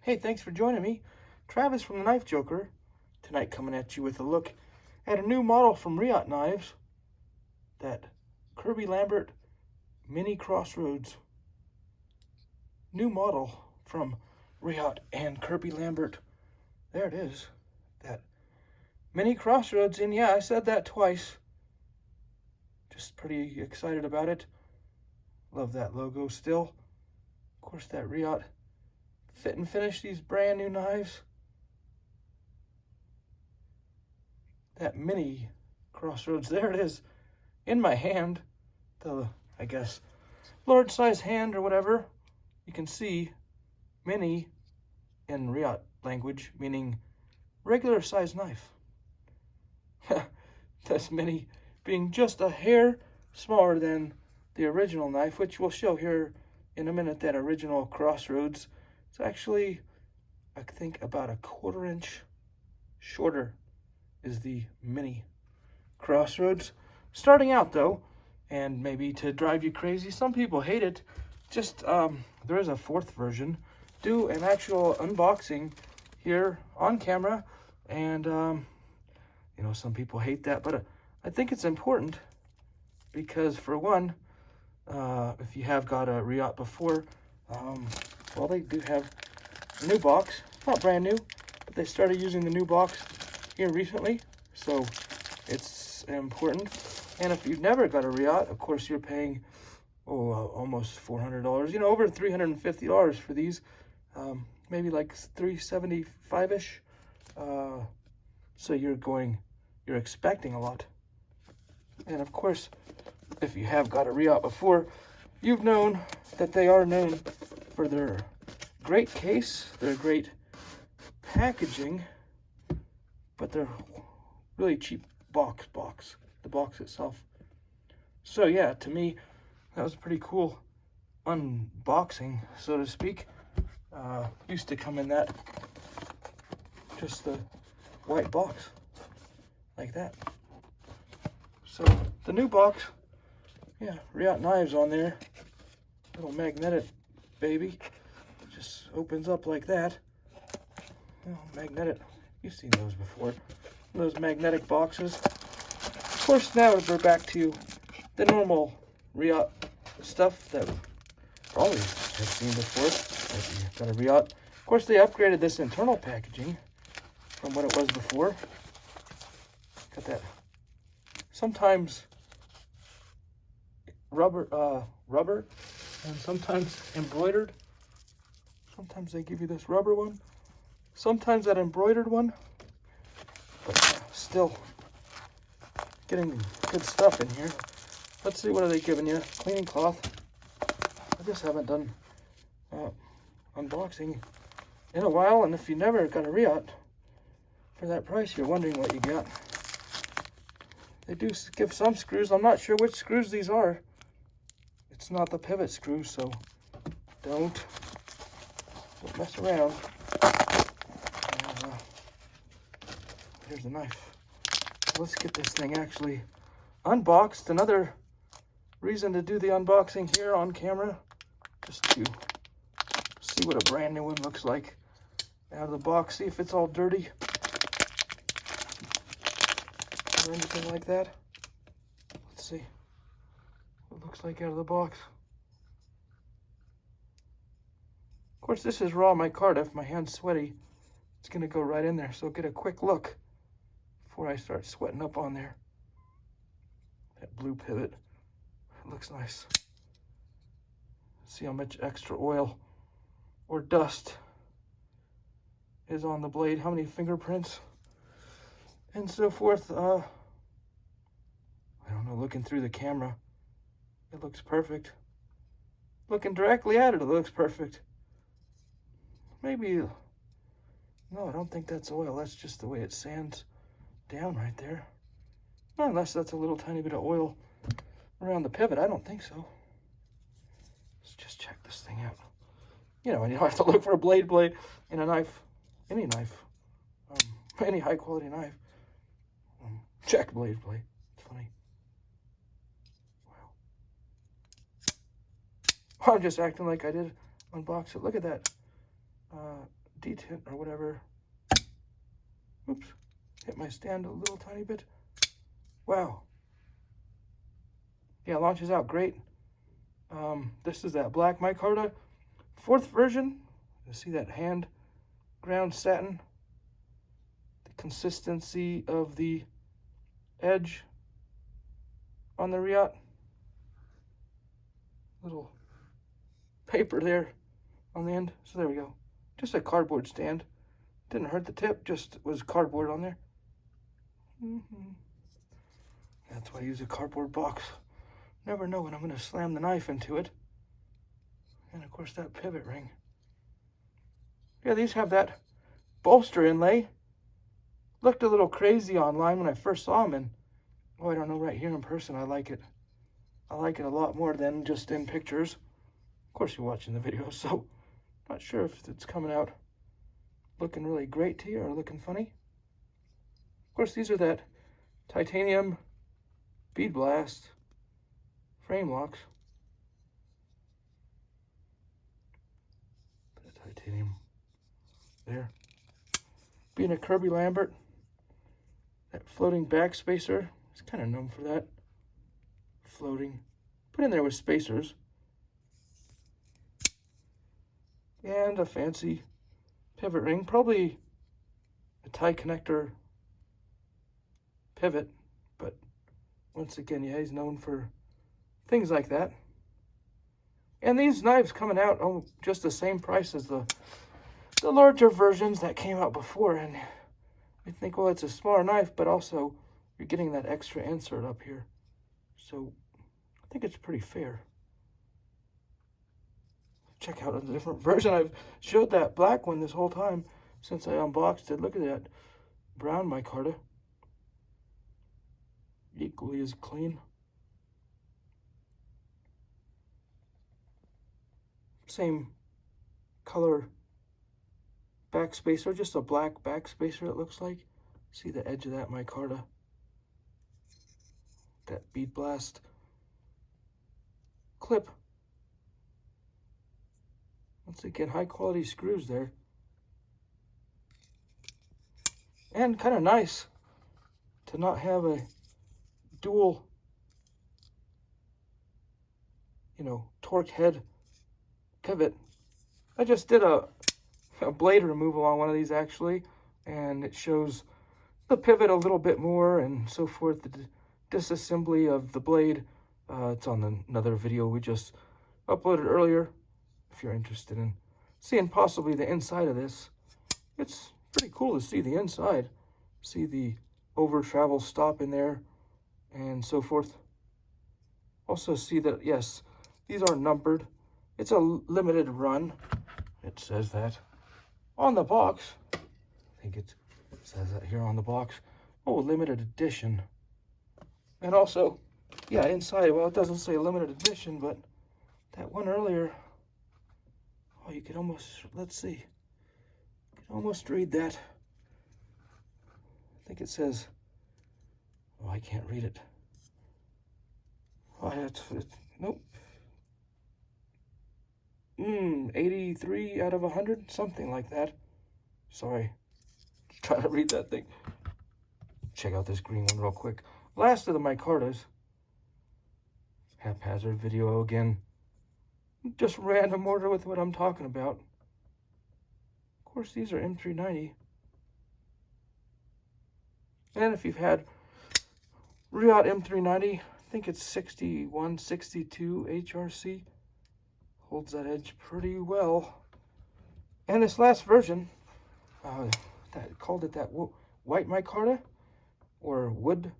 Hey, thanks for joining me. Travis from the Knife Joker. Tonight coming at you with a look at a new model from Reate Knives. That Kirby Lambert Mini Crossroads. New model from Reate and Kirby Lambert. There it is. That Mini Crossroads. And yeah, I said that twice. Just pretty excited about it. Love that logo still. Of course, that Reate fit and finish, these brand new knives. That Mini Crossroads, there it is in my hand. The, I guess, large size hand or whatever. You can see mini in Reate language, meaning regular size knife. That's mini being just a hair smaller than the original knife, which we'll show here in a minute. That original Crossroads, it's actually, I think, about a 1/4 inch shorter is the Mini Crossroads. Starting out though, and maybe to drive you crazy, some people hate it. Just there is a 4th version. Do an actual unboxing here on camera, and you know, some people hate that, but I think it's important because, for one, if you have got a Reate before, well, they do have a new box. It's not brand new, but they started using the new box here recently, so it's important. And if you've never got a Reate, of course, you're paying almost $400. You know, over $350 for these. Maybe like $375-ish. So you're expecting a lot. And of course, if you have got a Reate before, you've known that they are known for their great case, their great packaging, but they're really cheap box, the box itself. So yeah, to me, that was a pretty cool unboxing, so to speak. Used to come in that, just the white box, like that. So the new box, yeah, Reate Knives on there. Little magnetic baby. Just opens up like that. Oh, magnetic. You've seen those before. Those magnetic boxes. Of course, now we're back to the normal Reate stuff that probably have seen before. If you've got a Reate. Of course, they upgraded this internal packaging from what it was before. Got that. Sometimes rubber, and sometimes embroidered. Sometimes they give you this rubber one, sometimes that embroidered one, but still getting good stuff in here. Let's see, what are they giving you? Cleaning cloth. I just haven't done unboxing in a while, and if you never got a Reate for that price, you're wondering what you got. They do give some screws. I'm not sure which screws these are. It's not the pivot screw, so don't mess around. Here's the knife. Let's get this thing actually unboxed. Another reason to do the unboxing here on camera, just to see what a brand new one looks like out of the box. See if it's all dirty or anything like that. Let's see what it looks like out of the box. Of course, this is raw micarta. If my hand's sweaty, it's going to go right in there. So get a quick look before I start sweating up on there. That blue pivot, it looks nice. See how much extra oil or dust is on the blade, how many fingerprints and so forth. I don't know, looking through the camera, it looks perfect. Looking directly at it, it looks perfect. Maybe, no, I don't think that's oil. That's just the way it sands down right there. Unless that's a little tiny bit of oil around the pivot. I don't think so. Let's just check this thing out. You know, and you don't have to look for a blade in a knife, any knife, any high quality knife. Check blade. It's funny. Wow. I'm just acting like I did unbox it. Look at that detent or whatever. Oops, hit my stand a little tiny bit. Wow. Yeah, launches out great. This is that black micarta, 4th version. You see that hand ground satin. The consistency of the edge on the Reate. Little paper there on the end. So there we go. Just a cardboard stand. Didn't hurt the tip, just was cardboard on there. That's why I use a cardboard box. Never know when I'm going to slam the knife into it. And of course that pivot ring. Yeah, these have that bolster inlay. Looked a little crazy online when I first saw them, and oh, I don't know, right here in person I like it. I like it a lot more than just in pictures. Of course you're watching the video, so not sure if it's coming out looking really great to you or looking funny. Of course, these are that titanium bead blast frame locks. The titanium there. Being a Kirby Lambert, that floating back spacer, it's kind of known for that. Floating. Put in there with spacers. And a fancy pivot ring, probably a tie connector pivot, but once again, yeah, he's known for things like that. And these knives coming out, oh, just the same price as the larger versions that came out before, and you think, well, it's a smaller knife, but also you're getting that extra insert up here. So I think it's pretty fair. Check out a different version. I've showed that black one this whole time since I unboxed it. Look at that brown micarta. Equally as clean. Same color back spacer, just a black back spacer it looks like. See the edge of that micarta. That bead blast clip. Once again, high quality screws there. And kind of nice to not have a dual, torque head pivot. I just did a blade removal on one of these actually, and it shows the pivot a little bit more and so forth. The disassembly of the blade, it's on another video we just uploaded earlier. If you're interested in seeing possibly the inside of this, it's pretty cool to see the inside. See the over travel stop in there and so forth. Also see that, yes, these are numbered. It's a limited run. It says that on the box. I think it says that here on the box. Oh, limited edition. And also, yeah, inside, well, it doesn't say limited edition, but that one earlier, oh, you could almost, let's see, you can almost read that. I think it says, oh, I can't read it. Oh, nope. 83 out of 100, something like that. Sorry, try to read that thing. Check out this green one real quick. Last of the micartas. Haphazard video again. Just random order with what I'm talking about. Of course, these are M390. And if you've had Reate M390, I think it's 61, 62 HRC. Holds that edge pretty well. And this last version, that called it that white micarta or wood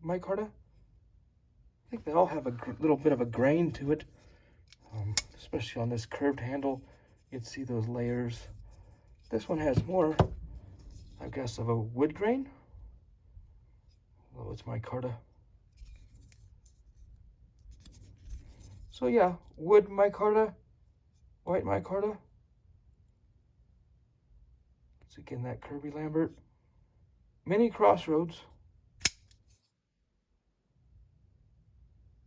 micarta. I think they all have a little bit of a grain to it, especially on this curved handle. You'd see those layers. This one has more, I guess, of a wood grain. Although it's micarta. So yeah, wood micarta, white micarta. It's again that Kirby Lambert mini Crossroads.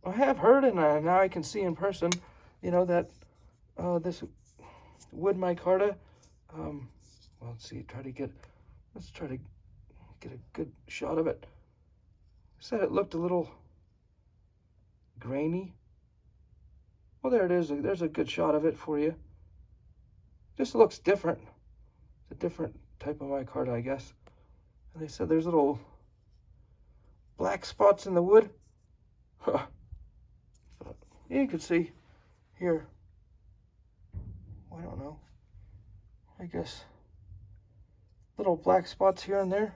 I have heard, and now I can see in person, that this wood micarta let's see, let's try to get a good shot of it. Said it looked a little grainy. Well, there it is. There's a good shot of it for you. Just looks different. It's a different type of micarta, I guess. And they said there's little black spots in the wood. Huh. But you can see here. I don't know. I guess little black spots here and there.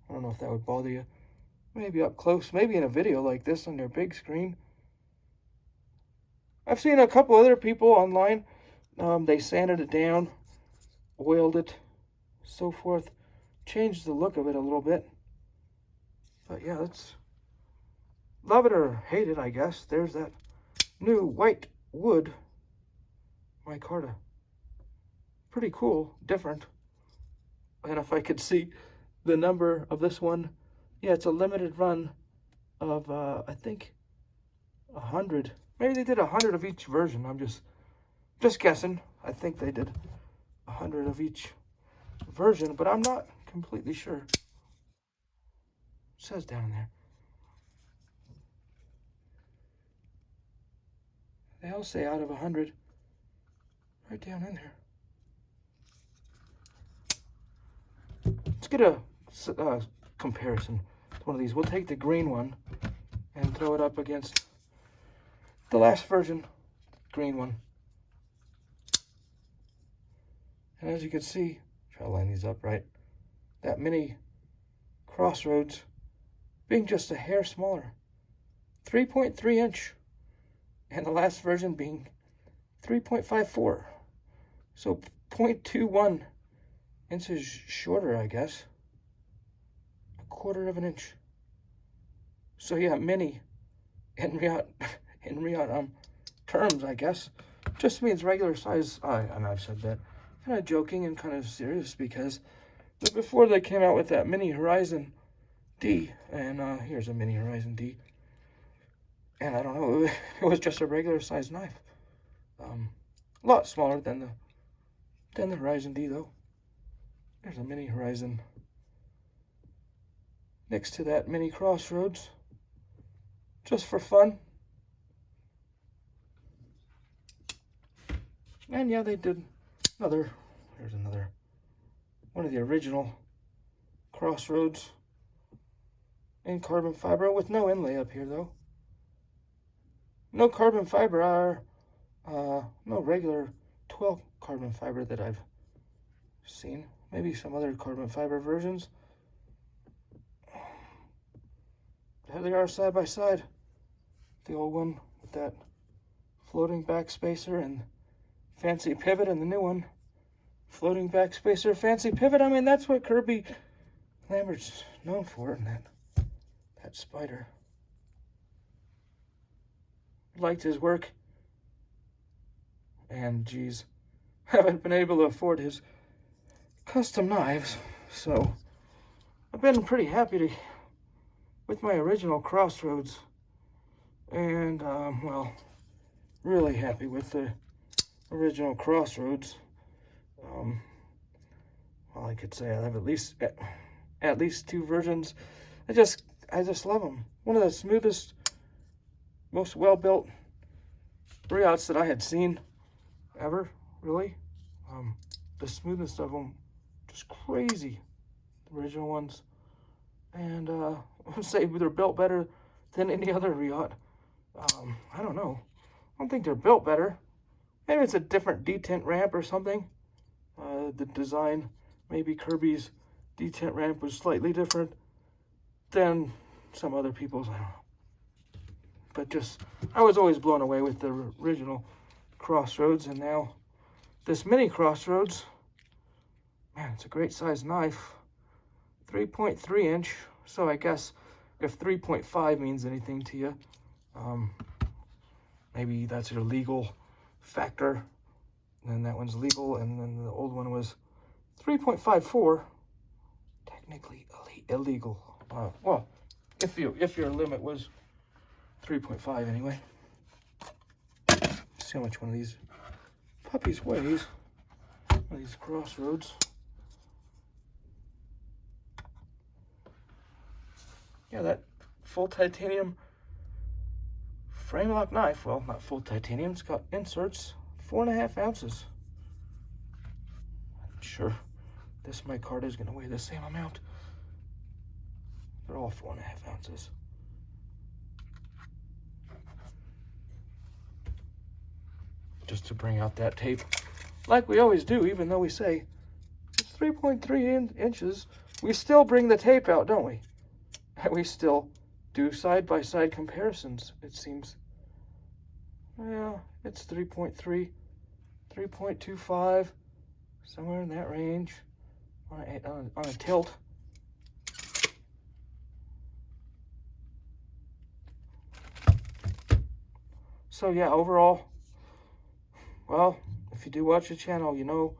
I don't know if that would bother you. Maybe up close, maybe in a video like this on your big screen. I've seen a couple other people online. They sanded it down, oiled it, so forth. Changed the look of it a little bit. But yeah, let's love it or hate it, I guess. There's that new white wood micarta. Pretty cool, different. And if I could see the number of this one, yeah, it's a limited run of, I think, 100. Maybe they did 100 of each version. I'm just guessing. I think they did 100 of each version, but I'm not completely sure. It says down there. They all say out of 100. Right down in there. Let's get a comparison to one of these. We'll take the green one and throw it up against the last version, green one. And as you can see, try to line these up right, that mini Crossroads being just a hair smaller, 3.3 inch, and the last version being 3.54. So 0.21 inches shorter, I guess. A quarter of an inch. So yeah, mini in Reate terms, I guess, just means regular size. And I've said that kind of joking and kind of serious because before they came out with that mini Horizon D, and here's a mini Horizon D, and I don't know, it was just a regular size knife. A lot smaller than the Horizon D though. There's a mini Horizon next to that mini Crossroads, just for fun. And yeah, they did here's another one of the original Crossroads in carbon fiber with no inlay up here though. No carbon fiber, no regular 12 carbon fiber that I've seen. Maybe some other carbon fiber versions. There they are side by side. The old one with that floating back spacer and fancy pivot, and the new one, floating back spacer, fancy pivot. I mean, that's what Kirby Lambert's known for, and that spider. Liked his work, and geez, haven't been able to afford his custom knives, so I've been pretty happy with my original Crossroads, and well, really happy with the original Crossroads. Well, I could say I have at least two versions. I just love them. One of the smoothest, most well-built Reates that I had seen ever, really. The smoothness of them, just crazy. The original ones. And I would say they're built better than any other Reate. I don't know. I don't think they're built better. Maybe it's a different detent ramp or something. The design, maybe Kirby's detent ramp was slightly different than some other people's. I don't know. But I was always blown away with the original Crossroads, and now this mini Crossroads, man, it's a great size knife. 3.3 inch, so I guess if 3.5 means anything to you, maybe that's your legal factor. And then that one's legal, and then the old one was 3.54, technically illegal. Well, if your limit was 3.5 anyway. See how much one of these puppies weighs. these Crossroads. Yeah, that full titanium frame lock knife, well, not full titanium, it's got inserts, 4.5 ounces. I'm sure this micarta is going to weigh the same amount. They're all 4.5 ounces. Just to bring out that tape, like we always do, even though we say it's 3.3 inches, we still bring the tape out, don't we? And we still do side-by-side comparisons, it seems. Yeah, it's 3.3, 3.25, somewhere in that range on a tilt. So yeah, overall, well, if you do watch the channel, you know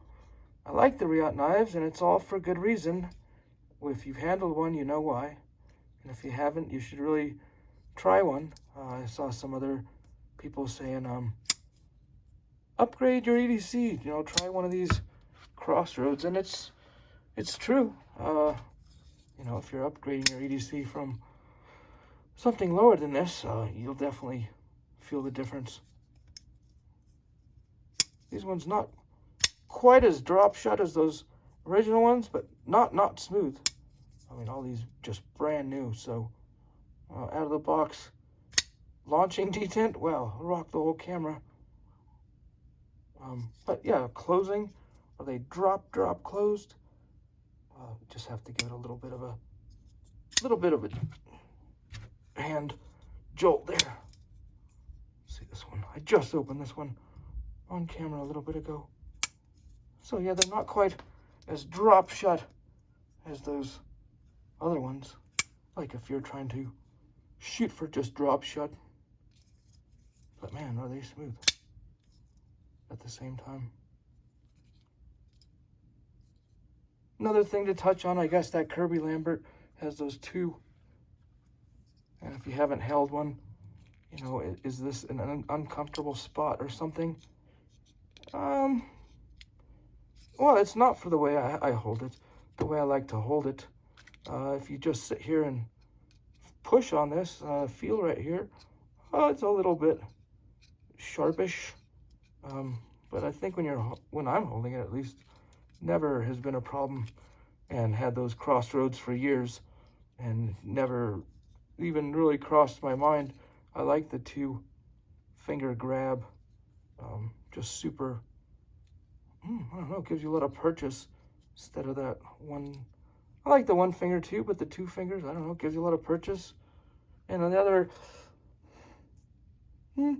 I like the Reate knives, and it's all for good reason. If you've handled one, you know why. And if you haven't, you should really try one. I saw some other people saying, upgrade your EDC, you know, try one of these Crossroads, and it's true. You know, if you're upgrading your EDC from something lower than this, you'll definitely feel the difference. These ones not quite as drop shut as those original ones, but not smooth. I mean, all these just brand new. So out of the box, launching detent, well, rock the whole camera. But yeah, closing, are they drop closed? Just have to give it a little bit of a hand jolt there. Let's see this one. I just opened this one on camera a little bit ago. So yeah, they're not quite as drop shut as those other ones. Like if you're trying to shoot for just drop shut. But man, are they smooth at the same time. Another thing to touch on, I guess that Kirby Lambert has those two. And if you haven't held one, you know, is this an uncomfortable spot or something? Well, it's not for the way I hold it, the way I like to hold it. If you just sit here and push on this, feel right here, it's a little bit sharpish. But I think when I'm holding it, at least, never has been a problem, and had those Crossroads for years, and never even really crossed my mind. I like the 2-finger grab, just super, I don't know, gives you a lot of purchase instead of that one. I like the 1 finger too, but the 2 fingers, I don't know, gives you a lot of purchase. And another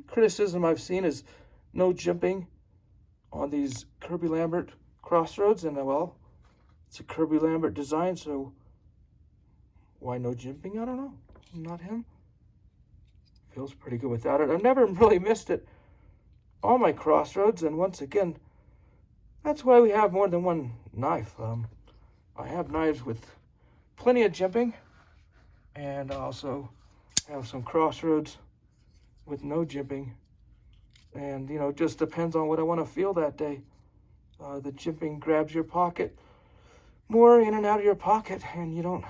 criticism I've seen is no jimping on these Kirby Lambert Crossroads, and well, it's a Kirby Lambert design, so why no jimping? I don't know. Not him. Feels pretty good without it. I've never really missed it on my Crossroads, and once again, that's why we have more than one knife. I have knives with plenty of jimping, and I also have some Crossroads with no jimping. And, you know, it just depends on what I want to feel that day. The jimping grabs your pocket more in and out of your pocket, and you don't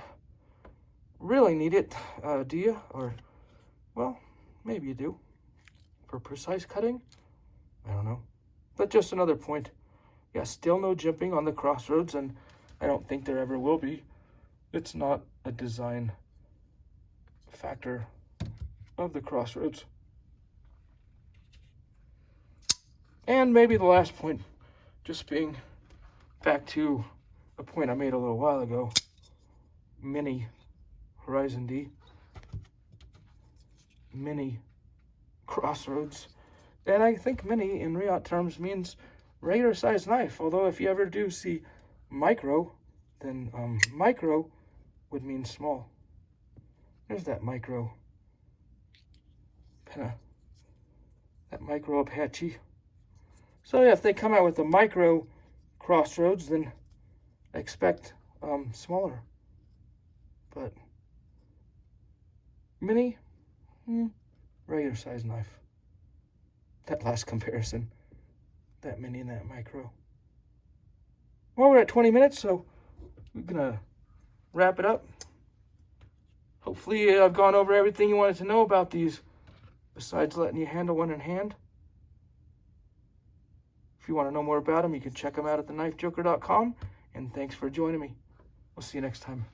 really need it, do you? Or, well, maybe you do. For precise cutting? I don't know. But just another point. Yeah, still no jimping on the Crossroads, and I don't think there ever will be. It's not a design factor of the Crossroads. And maybe the last point, just being back to a point I made a little while ago, Mini Horizon D, Mini Crossroads. And I think mini in Reate terms means regular size knife, although if you ever do see micro, then micro would mean small. There's that micro, that micro Apache. So yeah, if they come out with a micro Crossroads, then I expect smaller. But mini, regular size knife. That last comparison, that mini and that micro. Well, we're at 20 minutes, so we're gonna wrap it up. Hopefully I've gone over everything you wanted to know about these, besides letting you handle one in hand. If you want to know more about them, you can check them out at theknifejoker.com. And thanks for joining me. We'll see you next time.